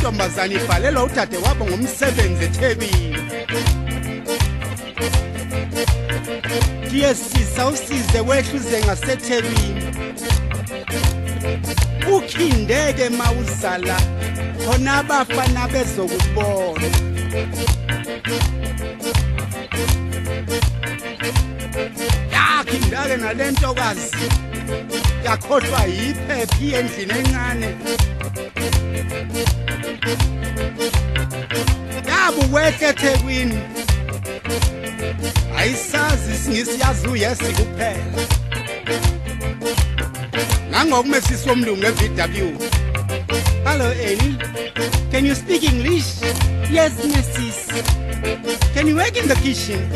lentombazane ibhalelwa udade wabo ngomsebenzi eThekwini. Sisa usize wehluze ngaseThekwini. Ukhindeke mawuzala khona abafana bezokubona. Yakhindake nalentokazi yakhohlwa yiphephi endlini encane. Yabukwehla eThekwini. Ayisazi singisiyazi uyesi kuphela. Nangokumesiswa umlungu eVW. Hello Annie, can you speak English? Yes, Mrs. Can you work in the kitchen?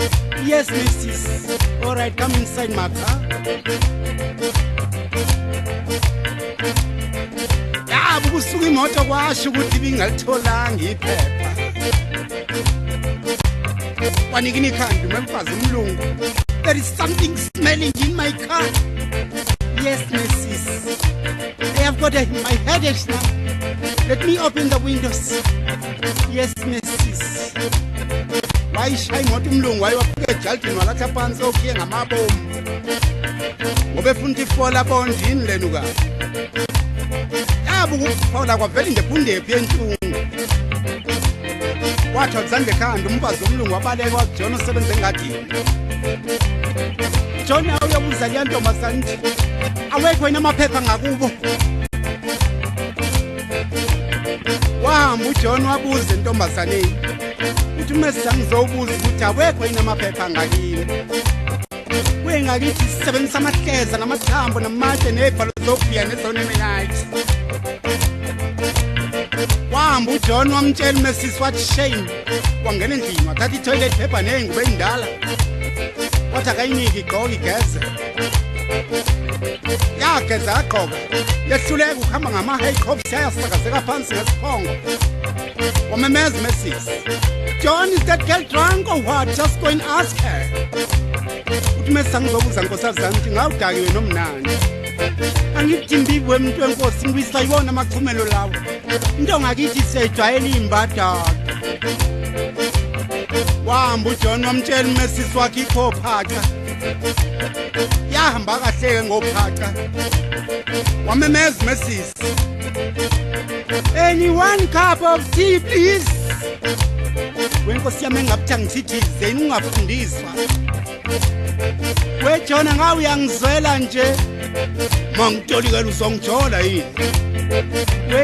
Yes, Mrs. All right, come inside my car. Yabukusuka imoto kwasho ukuthi bingalitholanga iphepha. Wanikini khandi memfazi umlungu. There is something smelling in my car. Yes, Mrs. I have got my headache now. Let me open the windows. Yes, Mrs. Wayishaya imoto umlungu wayewaphuka ejaltini walatha phansi okhiye ngamabomu. Ngobe funa ifola bondini lenuka. Yabukufola kwavela indebhundephi yenhlungu. Wathi akuzange ekhanda umfazi omlungu wabaleka wakuJohn osebenze engadini. John uyobuza le ntombazane nje awekho yena amaphepha ngakubo. Wahamba uJohn wabuza intombazaneni uthi mase ngizobuza ukuthi awekho yena amaphepha ngakini. Wengakithi sisebenzisa amahleza namathambo namatshe nebhalo zokubhiya nezonemenite. Wahamba uJohn wamtshela uMrs wathi shame wangena endlini wathatha itoilet paper nengubo endala. Wathi akayiniki igqoka igeze. Yageza yagqoka yehluleka ukuhamba ngama-helicopters yayasakazeka phansi ngesiphongo. Wamemeza uMrs, John, is that girl drunk or what? Just go and ask her. Uthi uMrs angizobuza nkosazana ukuthi ngawudakiwe nomnandi. Angithi mbibi wemuntu wenkosi ngibisa yibona amachumelo lawo. Into ngakithi sejwayele imbadada. Wahamba uJohn wamtshela uMrs wakhe ikhophaca. Yahamba kahleke ngophaca. Wamemeza uMrs, any one cup of tea please. Wenkosi yami engabuthi angithize ungafundiswa. WeJohn ngawe uyangizwela nje. Mangitolikela uzongijola yini?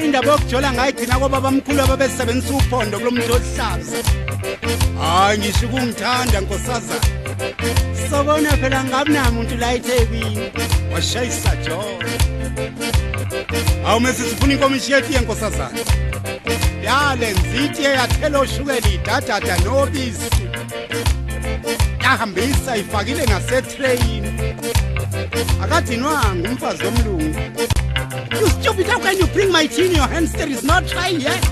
Indaba yokujola ngayigcina kwababamkhulu ababesebenzisa uphondo kulomuntu ohlaza. Hayi ngisho ukungithanda nkosazana. Sobona phela ngabe namuntu la eThekwini washayisa John. Awumese sifuna inkomishi yethu yenkosazana. Yalenza itiye yathela oshukela idadada nobisi. Yahambisa ifakile ngasetreyini. Akadinwanga umfazi omlungu. You stupid, how can you bring my tea in your hands? There is no try yet.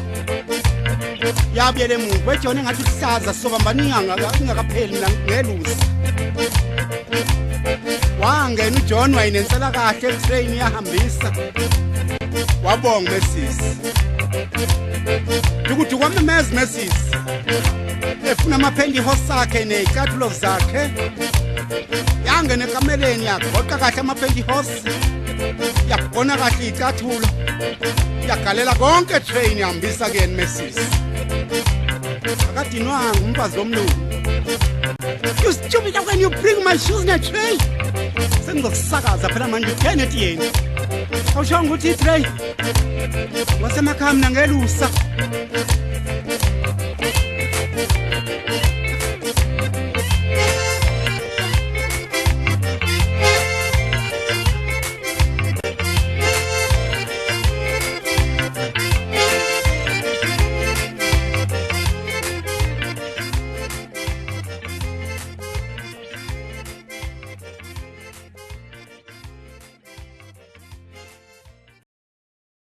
Yabuyele emuva weJohn engathi uhlaza sobambana ingakapheli ngelusi. Wangena uJohn wayinensela kahle etrain yahambisa. Wabonga uMrs. Ukuthi kwamemeza uMrs. Efuna amaphentihose akhe nezicathulo zakhe. Yangena ekameleni yagoqa kahle amaphentihose. Yabona kahle izicathulo. Yagalela konke etrain yahambisa kuyena uMrs. Akadinwanga umfazi omlungu. You stupid, how can you bring my shoes in a tray? Sengizokusakaza phela manje uthene etiyeni. Awusho ukuthi itray. Wasemakhaya mina ngelusa.